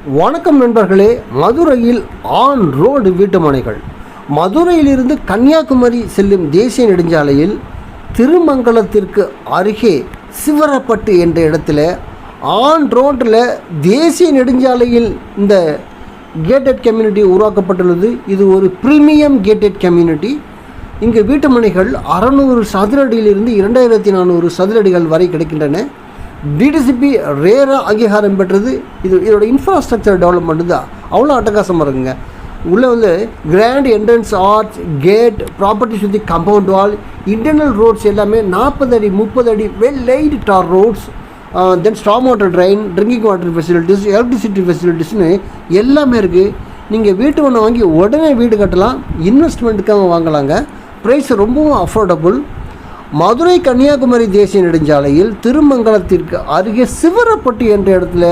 வணக்கம் நண்பர்களே. மதுரையில் ஆன் ரோடு வீட்டுமனைகள். மதுரையிலிருந்து கன்னியாகுமரி செல்லும் தேசிய நெடுஞ்சாலையில் திருமங்கலத்திற்கு அருகே சிவரப்பட்டு என்ற இடத்துல ஆன் ரோட்டில் தேசிய நெடுஞ்சாலையில் இந்த கேட்டட் கம்யூனிட்டி உருவாக்கப்பட்டுள்ளது. இது ஒரு ப்ரீமியம் கேட்டட் கம்யூனிட்டி. இங்கே வீட்டுமனைகள் 600 சதுர அடியிலிருந்து 2400 சதுர அடிகள் வரை கிடைக்கின்றன. டிடிசிபி ரேராக அங்கீகாரம் பெற்றது. இதோட இன்ஃப்ராஸ்ட்ரக்சர் டெவலப்மெண்ட் தான் அவ்வளோ அட்டகாசமாக இருக்குங்க. உள்ளே வந்து grand entrance arch, gate, property சுற்றி கம்பவுண்ட் வால், இன்டர்னல் ரோட்ஸ் எல்லாமே 40 அடி 30 அடி well light tar roads, then storm water drain, drinking water facilities, electricity ஃபெசிலிட்டிஸ்னு எல்லாமே இருக்குது. நீங்கள் வீட்டு ஒன்று வாங்கி உடனே வீடு கட்டலாம். இன்வெஸ்ட்மெண்ட்டுக்காக வாங்கலாங்க. ப்ரைஸ் ரொம்பவும் அஃபோர்டபுள். மதுரை கன்னியாகுமரி தேசிய நெடுஞ்சாலையில் திருமங்கலத்திற்கு அருகே சிவரப்பட்டு என்ற இடத்துல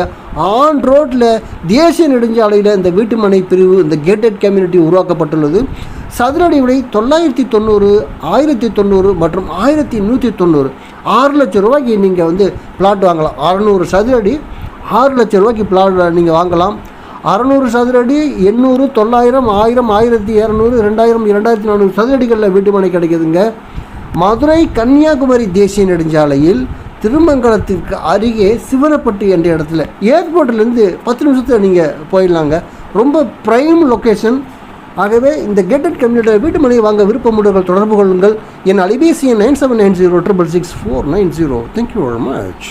ஆன் ரோட்டில் தேசிய நெடுஞ்சாலையில் இந்த வீட்டுமனை பிரிவு, இந்த கேட்டட் கம்யூனிட்டி உருவாக்கப்பட்டுள்ளது. சதுரடி விலை 990, 1090 மற்றும் 1190. 6 லட்சம் ரூபாய்க்கு நீங்கள் வந்து பிளாட் வாங்கலாம். 600 சதுரடி 6 லட்சம் ரூபாய்க்கு பிளாட் நீங்கள் வாங்கலாம். 600 சதுரடி 800, 900, 1000, 1200, 2000, 2400 சதுரடிகளில் வீட்டுமனை கிடைக்குதுங்க. மதுரை கன்னியாகுமரி தேசிய நெடுஞ்சாலையில் திருமங்கலத்திற்கு அருகே சிவரப்பட்டு என்ற இடத்துல ஏர்போர்ட்லேருந்து 10 நிமிஷத்தில் நீங்கள் போயிடலாங்க. ரொம்ப ப்ரைம் லொக்கேஷன். ஆகவே இந்த கேட்டட் கம்யூனிட்டியில் வீட்டு மனையை வாங்க விருப்பமுள்ளவர்கள் தொடர்பு கொள்ளுங்கள். என் அலைபேசி எண் 9790666490. Thank you very much.